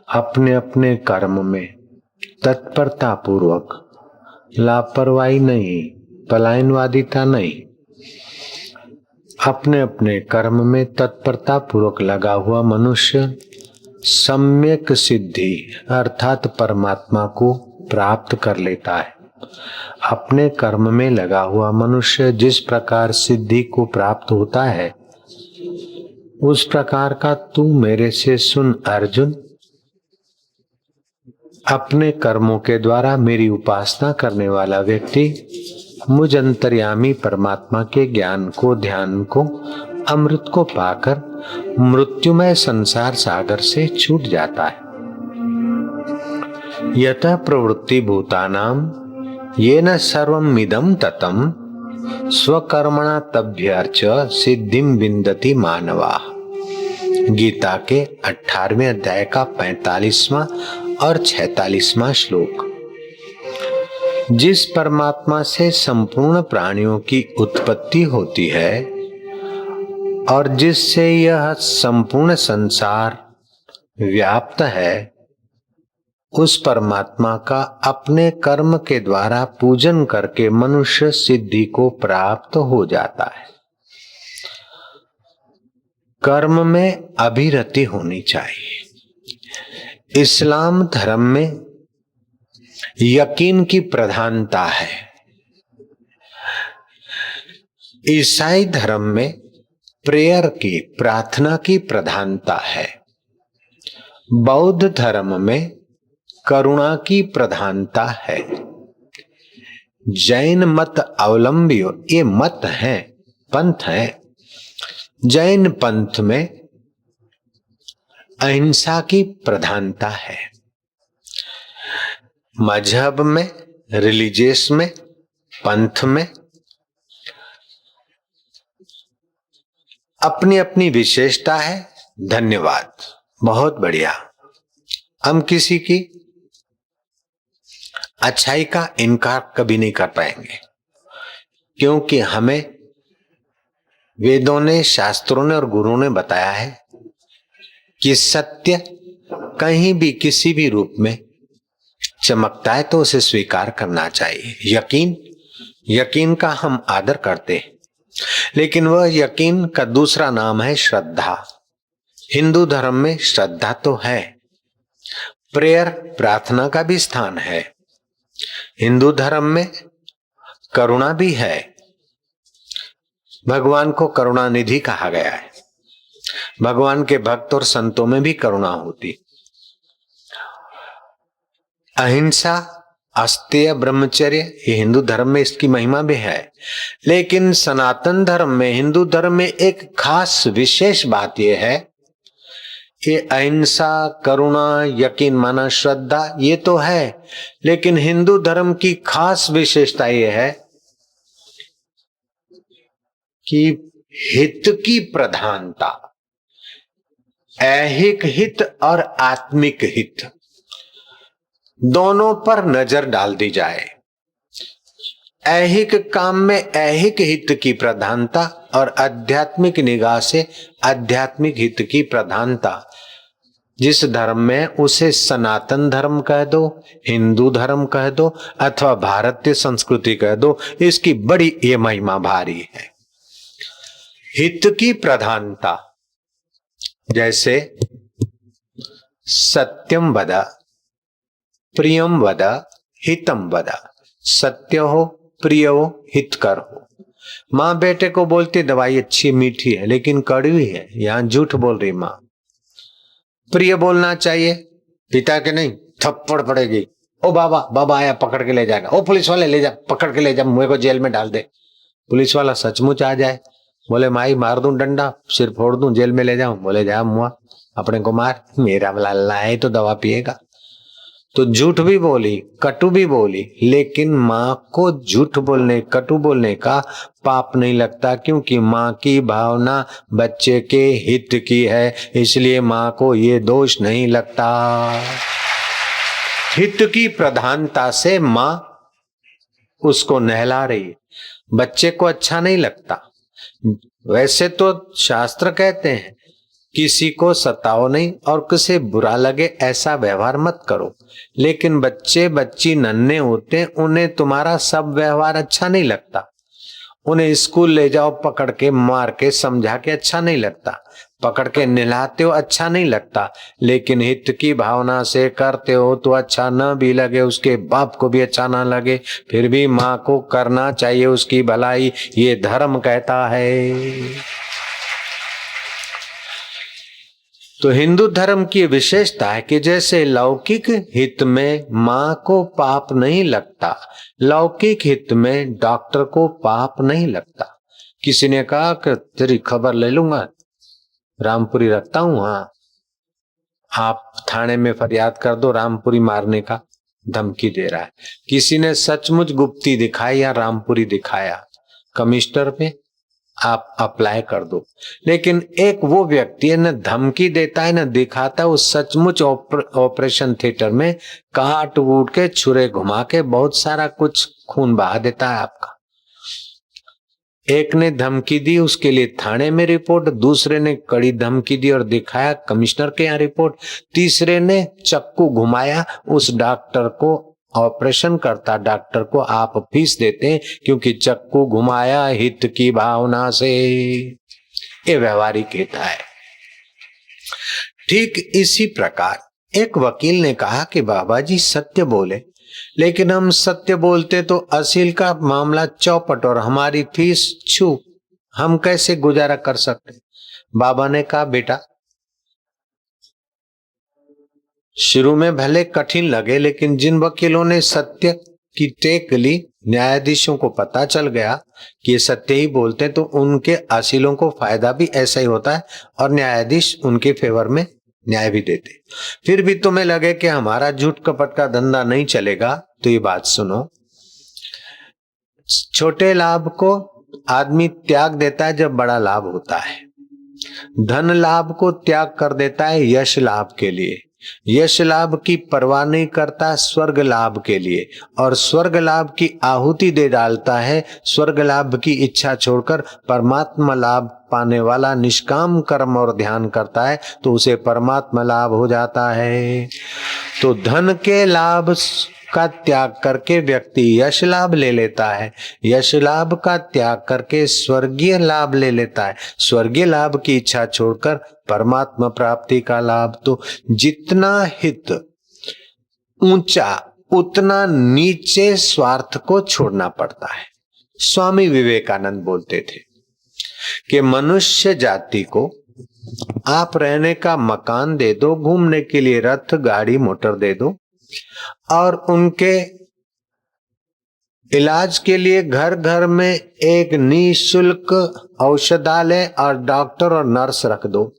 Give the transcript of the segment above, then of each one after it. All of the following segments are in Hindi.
अपने अपने कर्म में तत्परता पूर्वक, लापरवाही नहीं, पलायनवादिता नहीं, अपने अपने कर्म में तत्परता पूर्वक लगा हुआ मनुष्य सम्यक सिद्धि अर्थात परमात्मा को प्राप्त कर लेता है। अपने कर्म में लगा हुआ मनुष्य जिस प्रकार सिद्धि को प्राप्त होता है, उस प्रकार का तू मेरे से सुन अर्जुन। अपने कर्मों के द्वारा मेरी उपासना करने वाला व्यक्ति मुझ अंतर्यामी परमात्मा के ज्ञान को, ध्यान को, अमृत को पाकर मृत्युमय संसार सागर से छूट जाता है। यतः प्रवृत्ति भूतानाम येन सर्वम इदं ततम स्वकर्मणा तभ्यर्च सिद्धिम विन्दति मानवा। गीता के 18वें अध्याय का 45वां और 46वां श्लोक। जिस परमात्मा से संपूर्ण प्राणियों की उत्पत्ति होती है और जिससे यह संपूर्ण संसार व्याप्त है, उस परमात्मा का अपने कर्म के द्वारा पूजन करके मनुष्य सिद्धि को प्राप्त हो जाता है। कर्म में अभिरति होनी चाहिए। इस्लाम धर्म में यकीन की प्रधानता है। ईसाई धर्म में प्रेयर की, प्रार्थना की प्रधानता है। बौद्ध धर्म में करुणा की प्रधानता है। जैन मत अवलंबियों, ये मत हैं, पंथ हैं। जैन पंथ में अहिंसा की प्रधानता है। मजहब में, रिलीजियस में, पंथ में अपनी अपनी विशेषता है। धन्यवाद, बहुत बढ़िया। हम किसी की अच्छाई का इनकार कभी नहीं कर पाएंगे, क्योंकि हमें वेदों ने, शास्त्रों ने और गुरुओं ने बताया है कि सत्य कहीं भी किसी भी रूप में चमकता है तो उसे स्वीकार करना चाहिए। यकीन का हम आदर करते हैं, लेकिन वह यकीन का दूसरा नाम है श्रद्धा। हिंदू धर्म में श्रद्धा तो है, प्रेयर, प्रार्थना का भी स्थान है। हिंदू धर्म में करुणा भी है। भगवान को करुणा निधि कहा गया है। भगवान के भक्त और संतों में भी करुणा होती। अहिंसा, अस्तेय, ब्रह्मचर्य, ये हिंदू धर्म में इसकी महिमा भी है। लेकिन सनातन धर्म में, हिंदू धर्म में एक खास विशेष बात यह है, ये अहिंसा, करुणा, यकीन माना श्रद्धा, ये तो है, लेकिन हिंदू धर्म की खास विशेषता यह है कि हित की प्रधानता, ऐहिक हित और आत्मिक हित दोनों पर नजर डाल दी जाए। ऐहिक काम में ऐहिक हित की प्रधानता और आध्यात्मिक निगाह से आध्यात्मिक हित की प्रधानता। जिस धर्म में, उसे सनातन धर्म कह दो, हिंदू धर्म कह दो अथवा भारतीय संस्कृति कह दो, इसकी बड़ी ये महिमा भारी है। हित की प्रधानता, जैसे सत्यम वद, प्रियम वद, हितम वद। सत्य हो, प्रिय हो, हितकर हो। माँ बेटे को बोलती दवाई अच्छी मीठी है लेकिन कड़वी है, यहां झूठ बोल रही माँ। प्रिय बोलना चाहिए, पिता के नहीं, थप्पड़ पड़ेगी। ओ बाबा, बाबा आया, पकड़ के ले जाएगा। ओ पुलिस वाले ले जा, पकड़ के ले जा, मुझे को जेल में डाल दे। पुलिस वाला सचमुच आ जाए, बोले माई मार दूं डंडा, सिर फोड़ दूं, जेल में ले जाऊं, बोले जा मुआ, अपने को मार, मेरा लाला है तो दवा पिएगा। तो झूठ भी बोली, कटु भी बोली, लेकिन माँ को झूठ बोलने, कटु बोलने का पाप नहीं लगता, क्योंकि माँ की भावना बच्चे के हित की है, इसलिए माँ को ये दोष नहीं लगता। हित की प्रधानता से माँ उसको नहला रही है। बच्चे को अच्छा नहीं लगता। वैसे तो शास्त्र कहते हैं किसी को सताओ नहीं और किसे बुरा लगे ऐसा व्यवहार मत करो। लेकिन बच्चे बच्ची नन्हे होते हैं, उन्हें तुम्हारा सब व्यवहार अच्छा नहीं लगता। उन्हें स्कूल ले जाओ पकड़ के, मार के, समझा के अच्छा नहीं लगता। पकड़ के नहलाते हो अच्छा नहीं लगता। लेकिन हित की भावना से करते हो तो अच्छा न भी लगे, उसके बाप को भी अच्छा ना लगे, फिर भी माँ को करना चाहिए उसकी भलाई, ये धर्म कहता है। तो हिंदू धर्म की विशेषता है कि जैसे लौकिक हित में माँ को पाप नहीं लगता, लौकिक हित में डॉक्टर को पाप नहीं लगता। किसी ने कहा कि तेरी खबर ले लूंगा, रामपुरी रखता हूं, हाँ आप थाने में फरियाद कर दो, रामपुरी मारने का धमकी दे रहा है। किसी ने सचमुच गुप्ती दिखाई या रामपुरी दिखाया, कमिश्नर पे आप अप्लाई कर दो। लेकिन एक वो व्यक्ति है न धमकी देता है न दिखाता है, वो सचमुच ऑपरेशन थिएटर में काट वूट के छुरे घुमा के बहुत सारा कुछ खून बहा देता है आपका। एक ने धमकी दी, उसके लिए थाने में रिपोर्ट, दूसरे ने कड़ी धमकी दी और दिखाया कमिश्नर के यहाँ रिपोर्ट, तीसरे ने चक्कू घुमाया उस डॉक्टर को, ऑपरेशन करता डॉक्टर को आप फीस देते हैं क्योंकि चक्कू घुमाया हित की भावना से। ये व्यवहारिक हित है। ठीक इसी प्रकार एक वकील ने कहा कि बाबा जी सत्य बोले, लेकिन हम सत्य बोलते तो असील का मामला चौपट और हमारी फीस छू, हम कैसे गुजारा कर सकते। बाबा ने कहा बेटा शुरू में भले कठिन लगे, लेकिन जिन वकीलों ने सत्य की टेक ली, न्यायाधीशों को पता चल गया कि ये सत्य ही बोलते हैं, तो उनके असीलों को फायदा भी ऐसा ही होता है और न्यायाधीश उनके फेवर में न्याय भी देते। फिर भी तुम्हें लगे कि हमारा झूठ कपट का धंधा नहीं चलेगा, तो ये बात सुनो, छोटे लाभ को आदमी त्याग देता है जब बड़ा लाभ होता है। धन लाभ को त्याग कर देता है यश लाभ के लिए, यश लाभ की परवाह नहीं करता स्वर्ग लाभ के लिए, और स्वर्ग लाभ की आहुति दे डालता है, स्वर्ग लाभ की इच्छा छोड़कर परमात्मा लाभ पाने वाला निष्काम कर्म और ध्यान करता है तो उसे परमात्मा लाभ हो जाता है। तो धन के लाभ का त्याग करके व्यक्ति यश लाभ ले लेता है, यश लाभ का त्याग करके स्वर्गीय लाभ ले लेता है, स्वर्गीय लाभ की इच्छा छोड़कर परमात्मा प्राप्ति का लाभ। तो जितना हित ऊंचा उतना नीचे स्वार्थ को छोड़ना पड़ता है। स्वामी विवेकानंद बोलते थे कि मनुष्य जाति को आप रहने का मकान दे दो, घूमने के लिए रथ गाड़ी मोटर दे दो, और उनके इलाज के लिए घर घर में एक निःशुल्क औषधालय और डॉक्टर और नर्स रख दो,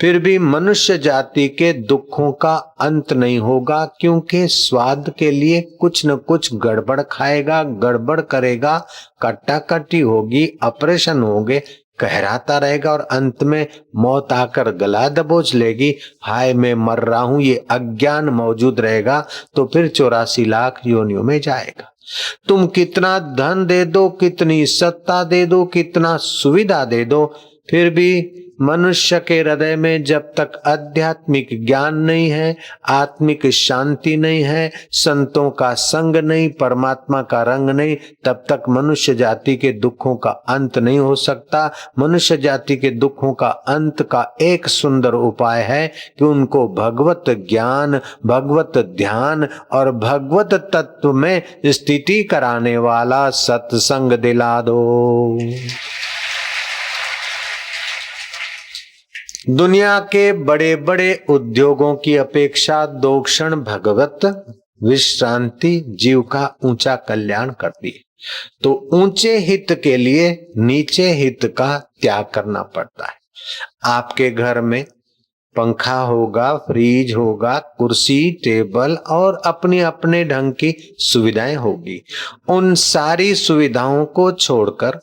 फिर भी मनुष्य जाति के दुखों का अंत नहीं होगा, क्योंकि स्वाद के लिए कुछ न कुछ गड़बड़ खाएगा, गड़बड़ करेगा, कट्टा कट्टी होगी, ऑपरेशन होंगे, कहराता रहेगा और अंत में मौत आकर गला दबोच लेगी, हाय मैं मर रहा हूं ये अज्ञान मौजूद रहेगा, तो फिर 84 लाख योनियों में जाएगा। तुम कितना धन दे दो, कितनी सत्ता दे दो, कितना सुविधा दे दो, फिर भी मनुष्य के हृदय में जब तक आध्यात्मिक ज्ञान नहीं है, आत्मिक शांति नहीं है, संतों का संग नहीं, परमात्मा का रंग नहीं, तब तक मनुष्य जाति के दुखों का अंत नहीं हो सकता। मनुष्य जाति के दुखों का अंत का एक सुंदर उपाय है कि उनको भगवत ज्ञान, भगवत ध्यान और भगवत तत्व में स्थिति कराने वाला सत्संग दिला दो। दुनिया के बड़े बड़े उद्योगों की अपेक्षा 2 क्षण भगवत विश्रांति जीव का ऊंचा कल्याण करती है। तो ऊंचे हित के लिए नीचे हित का त्याग करना पड़ता है। आपके घर में पंखा होगा, फ्रिज होगा, कुर्सी टेबल और अपनी अपने ढंग की सुविधाएं होगी। उन सारी सुविधाओं को छोड़कर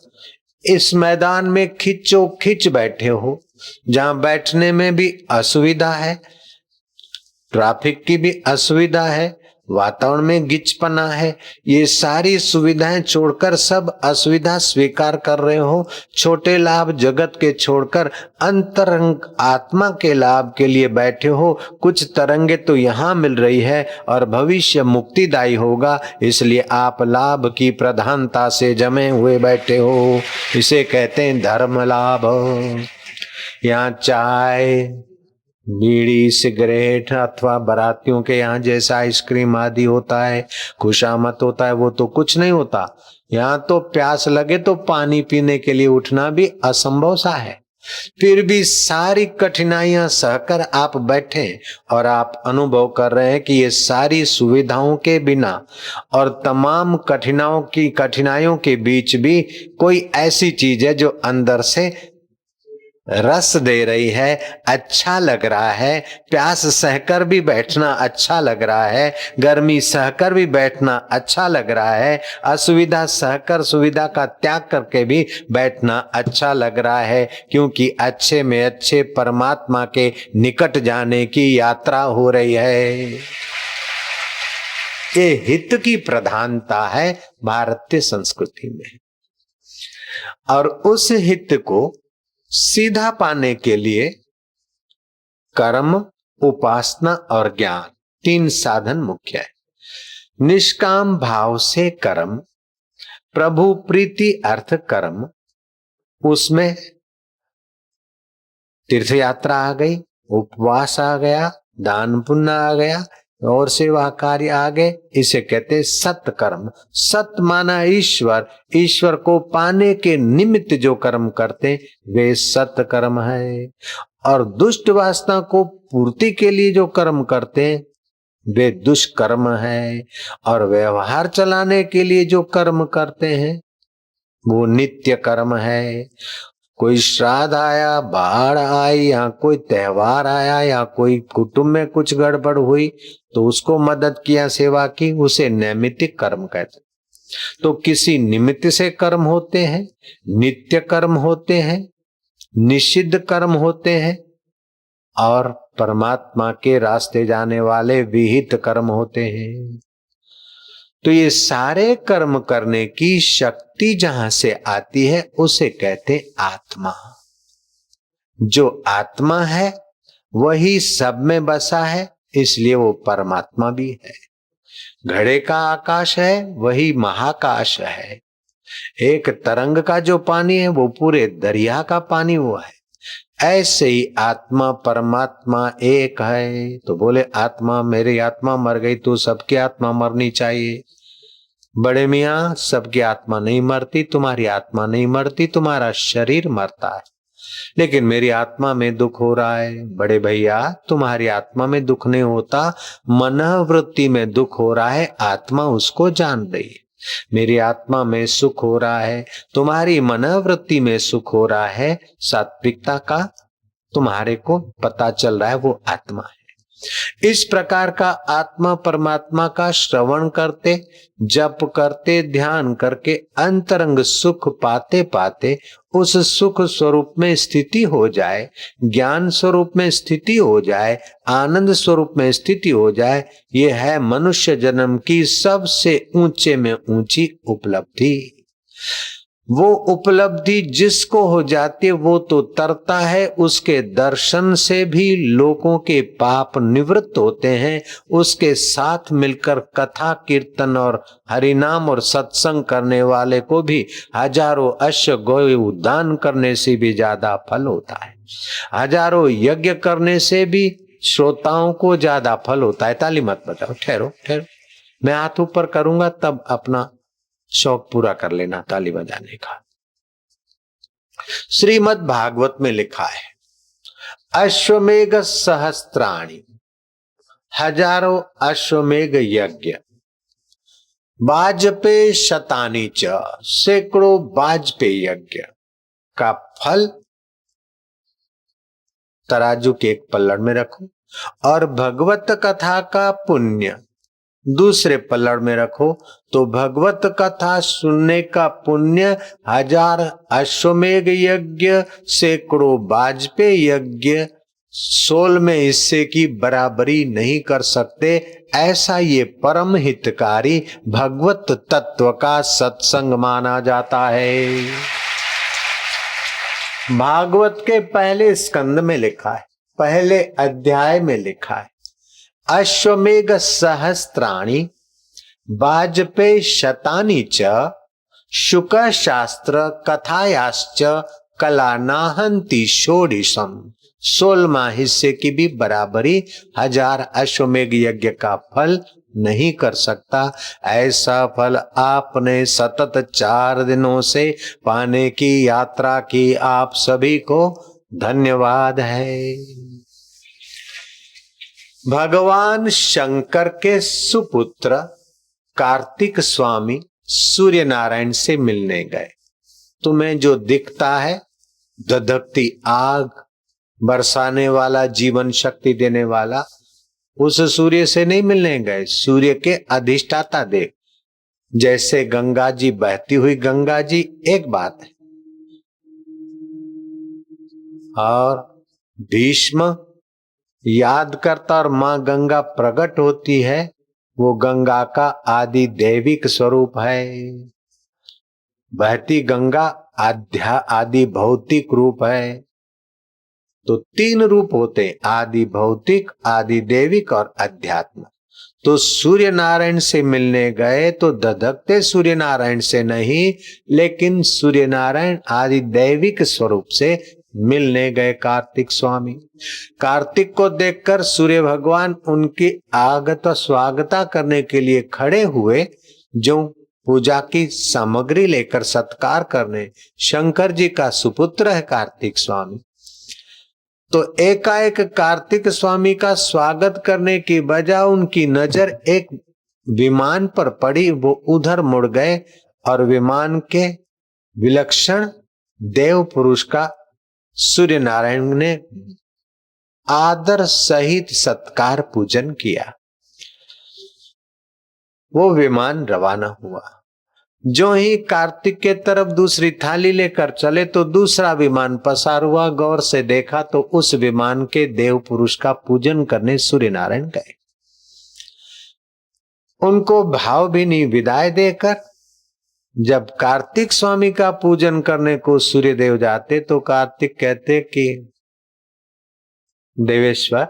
इस मैदान में खिंचो खिंच बैठे हो, जहां बैठने में भी असुविधा है, ट्रैफिक की भी असुविधा है, वातावरण में गिचपना है, ये सारी सुविधाएं छोड़कर सब असुविधा स्वीकार कर रहे हो, छोटे लाभ जगत के छोड़कर अंतरंग आत्मा के लाभ के लिए बैठे हो। कुछ तरंगे तो यहाँ मिल रही है और भविष्य मुक्तिदायी होगा, इसलिए आप लाभ की प्रधानता से जमे हुए बैठे हो। इसे कहते हैं धर्म लाभ। यहाँ चाय, बीड़ी, सिगरेट अथवा बारातियों के यहाँ जैसा आइसक्रीम आदि होता है, खुशामद होता है, वो तो कुछ नहीं होता। यहाँ तो प्यास लगे तो पानी पीने के लिए उठना भी असंभव सा है। फिर भी सारी कठिनाइयां सहकर आप बैठे और आप अनुभव कर रहे हैं कि ये सारी सुविधाओं के बिना और तमाम कठिनाइयों के बीच भी कोई ऐसी चीज है जो अंदर से रस दे रही है, अच्छा लग रहा है। प्यास सहकर भी बैठना अच्छा लग रहा है, गर्मी सहकर भी बैठना अच्छा लग रहा है, असुविधा सहकर सुविधा का त्याग करके भी बैठना अच्छा लग रहा है, क्योंकि अच्छे में अच्छे परमात्मा के निकट जाने की यात्रा हो रही है। ये हित की प्रधानता है भारतीय संस्कृति में, और उस हित को सीधा पाने के लिए कर्म, उपासना और ज्ञान, तीन साधन मुख्य है। निष्काम भाव से कर्म, प्रभु प्रीति अर्थ कर्म, उसमें तीर्थ यात्रा आ गई, उपवास आ गया, दान पुण्य आ गया और सेवा कार्य आ गए। इसे कहते सत्कर्म। सत माना ईश्वर, ईश्वर को पाने के निमित्त जो कर्म करते वे सत्कर्म है। और दुष्ट वासना को पूर्ति के लिए जो कर्म करते वे दुष्कर्म है। और व्यवहार चलाने के लिए जो कर्म करते हैं वो नित्य कर्म है। कोई श्राद्ध आया, बाढ़ आई, या कोई त्योहार आया, या कोई कुटुंब में कुछ गड़बड़ हुई तो उसको मदद किया, सेवा की, उसे नैमित्तिक कर्म कहते हैं। तो किसी निमित्त से कर्म होते हैं, नित्य कर्म होते हैं, निषिद्ध कर्म होते हैं, और परमात्मा के रास्ते जाने वाले विहित कर्म होते हैं। तो ये सारे कर्म करने की शक्ति जहां से आती है उसे कहते आत्मा। जो आत्मा है वही सब में बसा है, इसलिए वो परमात्मा भी है। घड़े का आकाश है वही महाकाश है। एक तरंग का जो पानी है वो पूरे दरिया का पानी वो है। ऐसे ही आत्मा परमात्मा एक है। तो बोले आत्मा, मेरी आत्मा मर गई तो सबकी आत्मा मरनी चाहिए। बड़े मियाँ, सबकी आत्मा नहीं मरती, तुम्हारी आत्मा नहीं मरती, तुम्हारा शरीर मरता है, लेकिन मेरी आत्मा में दुख हो रहा है। बड़े भैया, तुम्हारी आत्मा में दुख नहीं होता, मनोवृत्ति में दुख हो रहा है, आत्मा उसको जान रही है। मेरी आत्मा में सुख हो रहा है, तुम्हारी मनोवृत्ति में सुख हो रहा है, सात्विकता का तुम्हारे को पता चल रहा है, वो आत्मा है। इस प्रकार का आत्मा परमात्मा का श्रवण करते, जप करते, ध्यान करके अंतरंग सुख पाते पाते उस सुख स्वरूप में स्थिति हो जाए, ज्ञान स्वरूप में स्थिति हो जाए, आनंद स्वरूप में स्थिति हो जाए, ये है मनुष्य जन्म की सबसे ऊंचे में ऊंची उपलब्धि। वो उपलब्धि जिसको हो जाती है वो तो तरता है, उसके दर्शन से भी लोगों के पाप निवृत्त होते हैं। उसके साथ मिलकर कथा कीर्तन और हरिनाम और सत्संग करने वाले को भी हजारों अश्व गौ दान करने से भी ज्यादा फल होता है। हजारों यज्ञ करने से भी श्रोताओं को ज्यादा फल होता है। ताली मत बजाओ, ठहरो ठहरो, मैं हाथ ऊपर करूंगा तब अपना शौक पूरा कर लेना ताली बजाने का। श्रीमद् भागवत में लिखा है, अश्वमेघ सहस्त्राणि, हजारों अश्वमेघ यज्ञ, वाजपेय शतानि च, सैकड़ों वाजपेय यज्ञ का फल तराजू के एक पल्लड़ में रखो, और भगवत कथा का पुण्य दूसरे पल्लड़ में रखो, तो भगवत कथा सुनने का पुण्य 1000 अश्वमेघ यज्ञ, सैकड़ों वाजपेय यज्ञ 16 में हिस्से की बराबरी नहीं कर सकते। ऐसा ये परम हितकारी भगवत तत्व का सत्संग माना जाता है। भागवत के पहले स्कंद में लिखा है, पहले अध्याय में लिखा है, अश्वमेघ सहस्त्राणि वाजपेय शतानि च शुक शास्त्र कथायाश्च कला नाहंति षोडशम। 16वां हिस्से की भी बराबरी 1000 अश्वमेघ यज्ञ का फल नहीं कर सकता। ऐसा फल आपने सतत 4 दिनों से पाने की यात्रा की। आप सभी को धन्यवाद है। भगवान शंकर के सुपुत्र कार्तिक स्वामी सूर्य नारायण से मिलने गए। तुम्हें जो दिखता है धधकती आग, बरसाने वाला, जीवन शक्ति देने वाला, उस सूर्य से नहीं मिलने गए, सूर्य के अधिष्ठाता देव। जैसे गंगा जी बहती हुई गंगा जी एक बात है, और भीष्म याद करता और मां गंगा प्रकट होती है, वो गंगा का आदि दैविक स्वरूप है। बहती गंगा आदि भौतिक रूप है। तो 3 रूप होते, आदि भौतिक, आदि दैविक और अध्यात्म। तो सूर्य नारायण से मिलने गए तो धधकते सूर्य नारायण से नहीं, लेकिन सूर्य नारायण आदि दैविक स्वरूप से मिलने गए कार्तिक स्वामी। कार्तिक को देखकर सूर्य भगवान उनकी आगत स्वागता करने के लिए खड़े हुए, जो पूजा की सामग्री लेकर सत्कार करने। शंकर जी का सुपुत्र है कार्तिक स्वामी। तो एकाएक कार्तिक स्वामी का स्वागत करने की बजाय उनकी नजर एक विमान पर पड़ी, वो उधर मुड़ गए और विमान के विलक्षण देव पुरुष का सूर्य नारायण ने आदर सहित सत्कार पूजन किया। वो विमान रवाना हुआ। जो ही कार्तिक के तरफ दूसरी थाली लेकर चले तो दूसरा विमान पसार हुआ। गौर से देखा तो उस विमान के देव पुरुष का पूजन करने सूर्य नारायण गए। उनको भाव भी नहीं विदाई देकर जब कार्तिक स्वामी का पूजन करने को सूर्य देव जाते तो कार्तिक कहते कि देवेश्वर,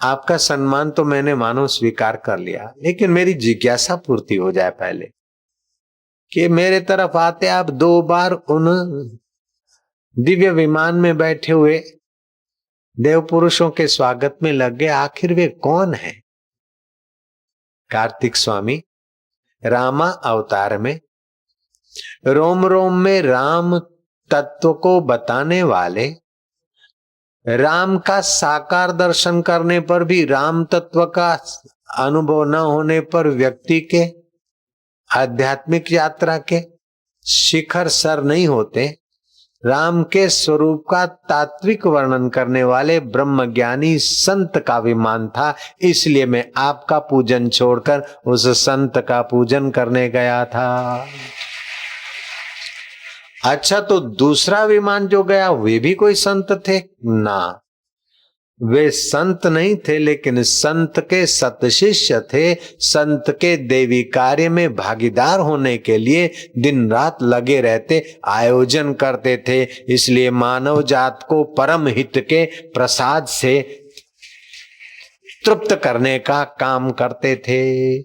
आपका सम्मान तो मैंने मानो स्वीकार कर लिया, लेकिन मेरी जिज्ञासा पूर्ति हो जाए पहले कि मेरे तरफ आते आप 2 बार उन दिव्य विमान में बैठे हुए देव पुरुषों के स्वागत में लग गए, आखिर वे कौन है? कार्तिक स्वामी रामा अवतार में रोम रोम में राम तत्व को बताने वाले, राम का साकार दर्शन करने पर भी राम तत्व का अनुभव न होने पर व्यक्ति के आध्यात्मिक यात्रा के शिखर सर नहीं होते। राम के स्वरूप का तात्विक वर्णन करने वाले ब्रह्मज्ञानी संत का विमान था, इसलिए मैं आपका पूजन छोड़कर उस संत का पूजन करने गया था। अच्छा, तो दूसरा विमान जो गया वे भी कोई संत थे? ना, वे संत नहीं थे, लेकिन संत के सतशिष्य थे। संत के देवी कार्य में भागीदार होने के लिए दिन रात लगे रहते, आयोजन करते थे। इसलिए मानव जात को परम हित के प्रसाद से तृप्त करने का काम करते थे।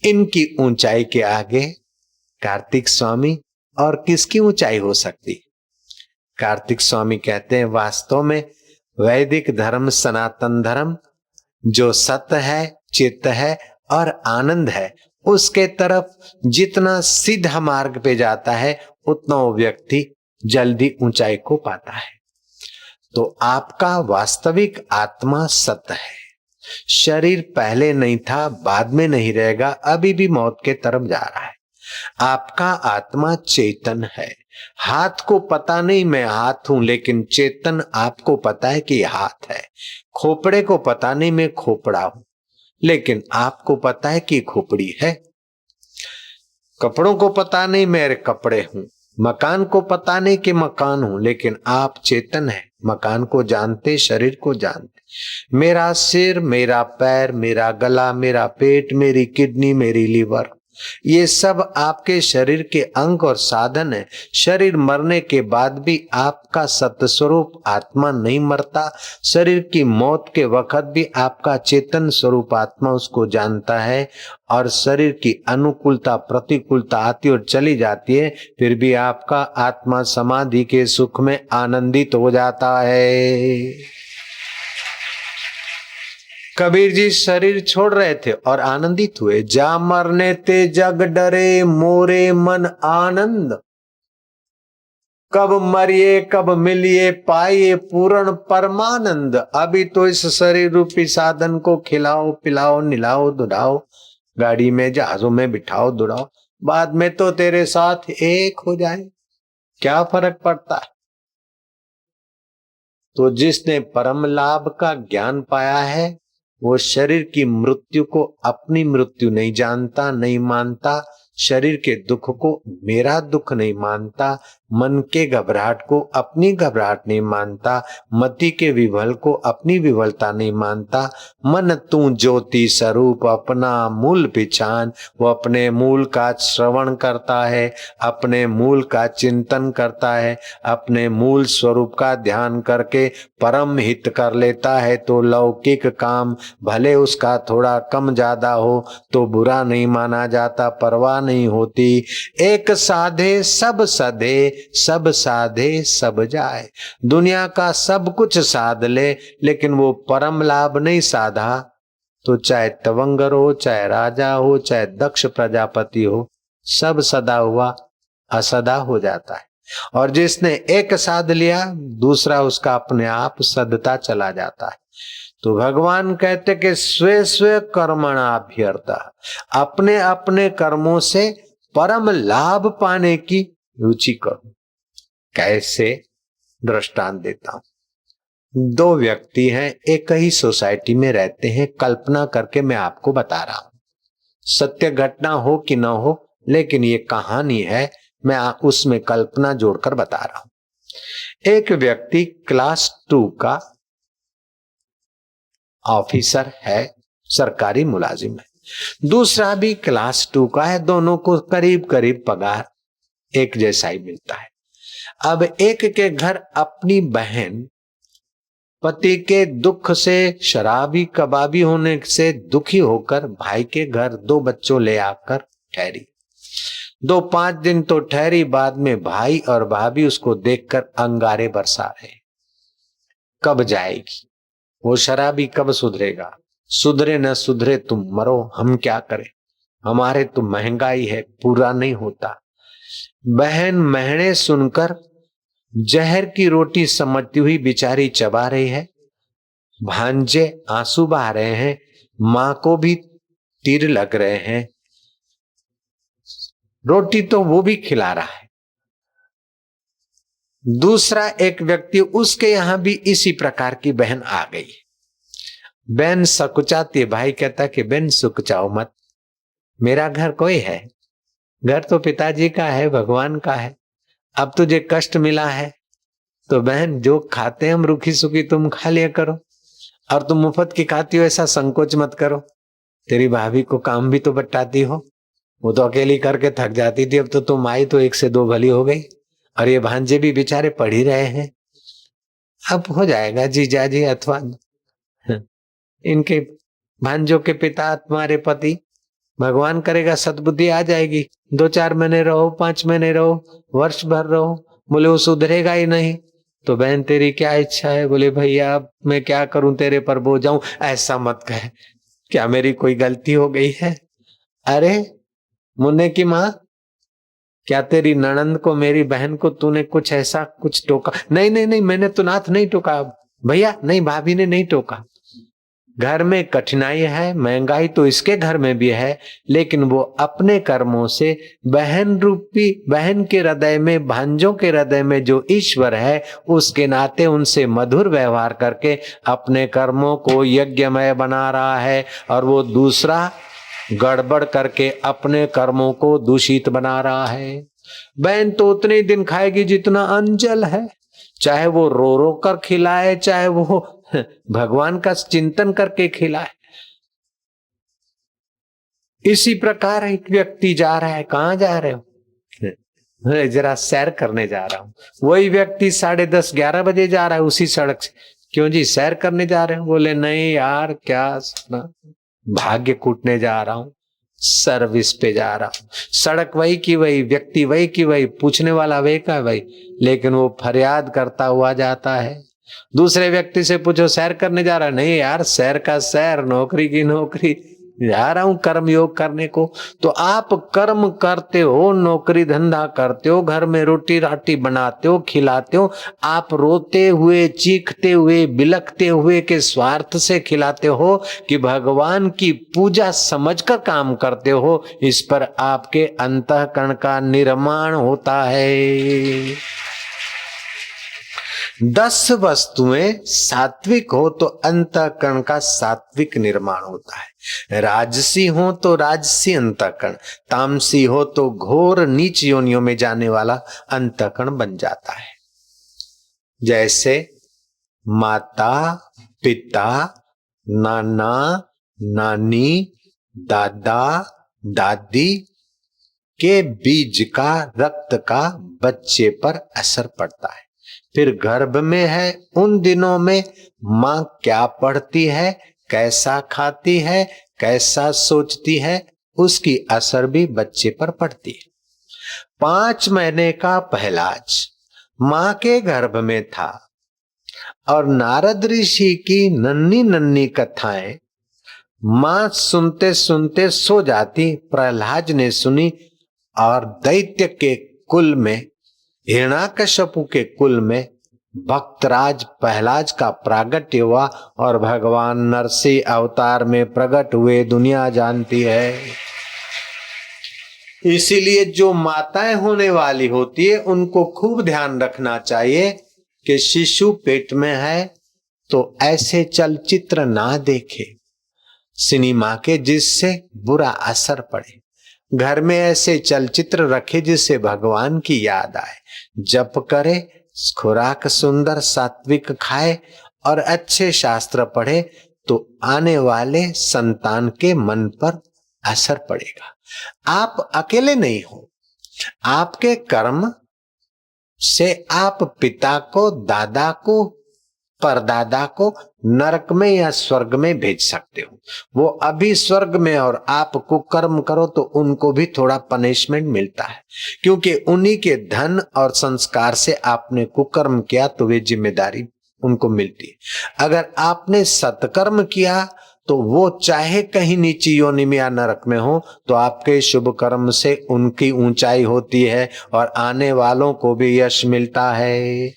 इनकी ऊंचाई के आगे कार्तिक स्वामी और किसकी ऊंचाई हो सकती? कार्तिक स्वामी कहते हैं, वास्तव में वैदिक धर्म, सनातन धर्म जो सत्य है, चित्त है और आनंद है, उसके तरफ जितना सीधा मार्ग पे जाता है उतना वो व्यक्ति जल्दी ऊंचाई को पाता है। तो आपका वास्तविक आत्मा सत्य है। शरीर पहले नहीं था, बाद में नहीं रहेगा, अभी भी मौत के तरफ जा रहा है। आपका आत्मा चेतन है। हाथ को पता नहीं मैं हाथ हूं, लेकिन चेतन आपको पता है कि हाथ है। खोपड़े को पता नहीं मैं खोपड़ा हूं, लेकिन आपको पता है कि खोपड़ी है। कपड़ों को पता नहीं मेरे कपड़े हूं, मकान को पता नहीं कि मकान हूं, लेकिन आप चेतन है, मकान को जानते, शरीर को जानते। मेरा सिर, मेरा पैर, मेरा गला, मेरा पेट, मेरी किडनी, मेरी लीवर, ये सब आपके शरीर के अंग और साधन है। शरीर मरने के बाद भी आपका सत्य स्वरूप आत्मा नहीं मरता। शरीर की मौत के वक्त भी आपका चेतन स्वरूप आत्मा उसको जानता है। और शरीर की अनुकूलता प्रतिकूलता आती और चली जाती है, फिर भी आपका आत्मा समाधि के सुख में आनंदित हो जाता है। कबीर जी शरीर छोड़ रहे थे और आनंदित हुए। जा मरने ते जग डरे, मोरे मन आनंद। कब मरिए कब मिलिए, पाइए पूर्ण परमानंद। अभी तो इस शरीर रूपी साधन को खिलाओ पिलाओ निलाओ दुलाओ, गाड़ी में जहाजों में बिठाओ दुड़ाओ, बाद में तो तेरे साथ एक हो जाए, क्या फर्क पड़ता है। तो जिसने परम लाभ का ज्ञान पाया है, वो शरीर की मृत्यु को अपनी मृत्यु नहीं जानता, नहीं मानता। शरीर के दुख को मेरा दुख नहीं मानता। मन के घबराहट को अपनी घबराहट नहीं मानता। मति के विवल को अपनी विवलता नहीं मानता। मन तू ज्योति स्वरूप अपना मूल पहचान। वो अपने मूल का श्रवण करता है, अपने मूल का चिंतन करता है, अपने मूल स्वरूप का ध्यान करके परम हित कर लेता है। तो लौकिक काम भले उसका थोड़ा कम ज्यादा हो तो बुरा नहीं माना जाता, परवाह नहीं होती। एक साधे सब सधे, सब साधे सब जाए। दुनिया का सब कुछ साध ले, लेकिन वो परम लाभ नहीं साधा तो चाहे तवंगर हो, चाहे राजा हो, चाहे दक्ष प्रजापति हो, सब सदा हुआ असदा हो जाता है। और जिसने एक साध लिया, दूसरा उसका अपने आप सदता चला जाता है। तो भगवान कहते कि स्वे स्वे कर्मणाभ्यर्था, अपने अपने कर्मों से परम लाभ पाने की रुचि करो। कैसे? दृष्टांत देता हूं। दो व्यक्ति हैं, एक ही सोसाइटी में रहते हैं। कल्पना करके मैं आपको बता रहा हूं, सत्य घटना हो कि ना हो, लेकिन ये कहानी है, मैं उसमें कल्पना जोड़कर बता रहा हूं। एक व्यक्ति क्लास 2 का ऑफिसर है, सरकारी मुलाजिम है। दूसरा भी क्लास 2 का है। दोनों को करीब करीब पगार एक जैसा ही मिलता है। अब एक के घर अपनी बहन पति के दुख से, शराबी कबाबी होने से दुखी होकर भाई के घर 2 बच्चों ले आकर ठहरी। 2-5 दिन तो ठहरी, बाद में भाई और भाभी उसको देखकर अंगारे बरसा रहे। कब जाएगी वो शराबी, कब सुधरेगा? सुधरे न सुधरे तुम मरो, हम क्या करें, हमारे तो महंगाई है, पूरा नहीं होता। बहन महने सुनकर जहर की रोटी समझती हुई बेचारी चबा रही है। भांजे आंसू बहा रहे हैं, मां को भी तीर लग रहे हैं। रोटी तो वो भी खिला रहा है। दूसरा एक व्यक्ति, उसके यहां भी इसी प्रकार की बहन आ गई। बहन सकुचाती है, भाई कहता कि बहन सुकुचाओ मत, मेरा घर कोई है, घर तो पिताजी का है, भगवान का है। अब तुझे कष्ट मिला है तो बहन जो खाते हैं हम रूखी सूखी तुम खा लिया करो, और तुम मुफ्त की खाती हो ऐसा संकोच मत करो। तेरी भाभी को काम भी तो बटाती हो, वो तो अकेली करके थक जाती थी, अब तो तुम आई तो 1 से 2 भली हो गई। और ये भांजे भी बेचारे पढ़ ही रहे हैं, अब हो जाएगा जीजाजी अथवा इनके भांजों के पिता तुम्हारे पति, भगवान करेगा सद्बुद्धि आ जाएगी। 2-4 महीने रहो, 5 महीने रहो, वर्ष भर रहो। बोले वो सुधरेगा ही नहीं। तो बहन तेरी क्या इच्छा है? बोले भैया मैं क्या करूं, तेरे पर बोझ जाऊं। ऐसा मत कहे, क्या मेरी कोई गलती हो गई है? अरे मुन्ने की माँ, क्या तेरी ननंद को, मेरी बहन को तूने कुछ ऐसा कुछ टोका? नहीं नहीं नहीं, मैंने तो नाथ नहीं टोका भैया, नहीं भाभी ने नहीं टोका। घर में कठिनाई है, महंगाई तो इसके घर में भी है, लेकिन वो अपने कर्मों से बहन रूपी, बहन के हृदय में, भांजों के हृदय में जो ईश्वर है, उसके नाते उनसे मधुर व्यवहार करके अपने कर्मों को यज्ञमय बना रहा है। और वो दूसरा गड़बड़ करके अपने कर्मों को दूषित बना रहा है। बहन तो उतने ही दिन खाएगी जितना अंजल है, चाहे वो रो रो कर खिलाए, चाहे वो भगवान का चिंतन करके खिलाए। इसी प्रकार एक व्यक्ति जा रहा है, कहां जा रहे हो? जरा सैर करने जा रहा हूं। वही व्यक्ति 10:30 11 बजे जा रहा है उसी सड़क से। क्यों जी, सैर करने जा रहे हो? बोले नहीं यार, क्या भाग्य कूटने जा रहा हूं, सर्विस पे जा रहा हूं। सड़क वही की वही, व्यक्ति वही की वही, पूछने वाला वही का वही, लेकिन वो फरियाद करता हुआ जाता है। दूसरे व्यक्ति से पूछो सैर करने जा रहा है? नहीं यार, सैर का सैर, नौकरी की नौकरी, जा रहा हूं कर्म योग करने को। तो आप कर्म करते हो, नौकरी धंधा करते हो, घर में रोटी राटी बनाते हो, खिलाते हो, आप रोते हुए, चीखते हुए, बिलखते हुए के स्वार्थ से खिलाते हो कि भगवान की पूजा समझकर काम करते हो? इस पर आपके अंतःकरण का निर्माण होता है। 10 वस्तुएं सात्विक हो तो अंतःकरण का सात्विक निर्माण होता है। राजसी हो तो राजसी अंतःकरण, तामसी हो तो घोर नीच योनियों में जाने वाला अंतःकरण बन जाता है। जैसे माता पिता, नाना नानी, दादा दादी के बीज का, रक्त का बच्चे पर असर पड़ता है। फिर गर्भ में है उन दिनों में माँ क्या पढ़ती है, कैसा खाती है, कैसा सोचती है, उसकी असर भी बच्चे पर पड़ती है। 5 महीने का पहलाज माँ के गर्भ में था और नारद ऋषि की नन्ही नन्ही कथाएं माँ सुनते सुनते सो जाती। प्रहलाद ने सुनी और दैत्य के कुल में, हिरण्याकश्यपु के कुल में भक्तराज प्रहलाद का प्रागट्य हुआ और भगवान नरसिंह अवतार में प्रकट हुए, दुनिया जानती है। इसीलिए जो माताएं होने वाली होती है उनको खूब ध्यान रखना चाहिए कि शिशु पेट में है तो ऐसे चलचित्र ना देखे सिनेमा के जिससे बुरा असर पड़े। घर में ऐसे चलचित्र रखे जिससे भगवान की याद आए, जप करे, खुराक सुंदर सात्विक खाए और अच्छे शास्त्र पढ़े तो आने वाले संतान के मन पर असर पड़ेगा। आप अकेले नहीं हो, आपके कर्म से आप पिता को, दादा को, परदादा को नरक में या स्वर्ग में भेज सकते हो। वो अभी स्वर्ग में और आप कुकर्म करो तो उनको भी थोड़ा पनिशमेंट मिलता है, क्योंकि उन्हीं के धन और संस्कार से आपने कुकर्म किया तो वे जिम्मेदारी उनको मिलती है। अगर आपने सत्कर्म किया तो वो चाहे कहीं नीची योनि में या नरक में हो तो आपके शुभ कर्म से उनकी ऊंचाई होती है और आने वालों को भी यश मिलता है।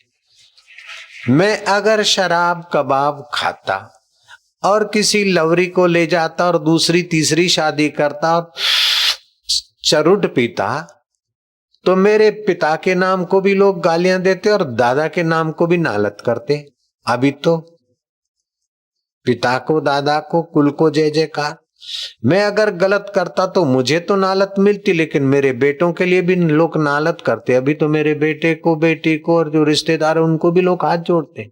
मैं अगर शराब कबाब खाता और किसी लवरी को ले जाता और दूसरी तीसरी शादी करता और चरुट पीता तो मेरे पिता के नाम को भी लोग गालियां देते और दादा के नाम को भी नालत करते। अभी तो पिता को, दादा को, कुल को जय जयकार। मैं अगर गलत करता तो मुझे तो नालत मिलती, लेकिन मेरे बेटों के लिए भी लोग नालत करते। अभी तो मेरे बेटे को, बेटी को और जो रिश्तेदार है उनको भी लोग हाथ जोड़ते।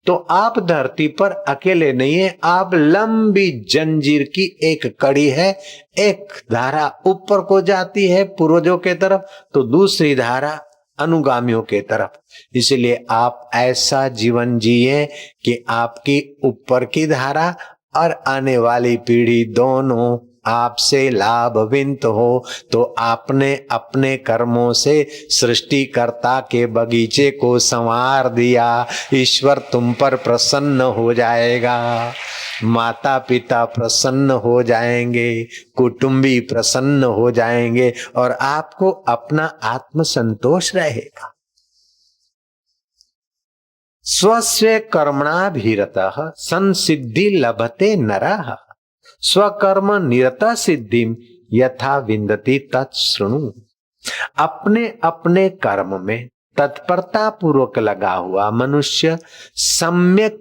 तो आप धरती पर अकेले नहीं है, आप लंबी जंजीर की एक कड़ी है। एक धारा ऊपर को जाती है पूर्वजों के तरफ तो दूसरी धारा अनुगामियों के तरफ। इसलिए आप ऐसा जीवन जिए कि आपकी ऊपर की धारा और आने वाली पीढ़ी दोनों आपसे लाभविंत हो। तो आपने अपने कर्मों से सृष्टिकर्ता के बगीचे को संवार दिया, ईश्वर तुम पर प्रसन्न हो जाएगा, माता पिता प्रसन्न हो जाएंगे, कुटुंबी प्रसन्न हो जाएंगे और आपको अपना आत्मसंतोष रहेगा। स्वस्य कर्मणाभिरतः संसिद्धि लभते नरः, स्वकर्म निरत सिद्धिम यथा विन्दति तत्शृणु। अपने अपने कर्म में तत्परता पूर्वक लगा हुआ मनुष्य सम्यक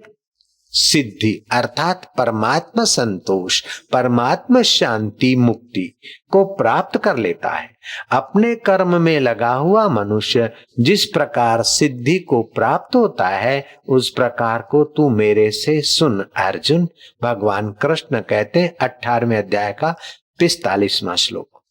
सिद्धि अर्थात परमात्मा संतोष, परमात्मा शांति, मुक्ति को प्राप्त कर लेता है। अपने कर्म में लगा हुआ मनुष्य जिस प्रकार सिद्धि को प्राप्त होता है, उस प्रकार को तू मेरे से सुन अर्जुन। भगवान कृष्ण कहते हैं 18वें अध्याय का 45वां श्लोक।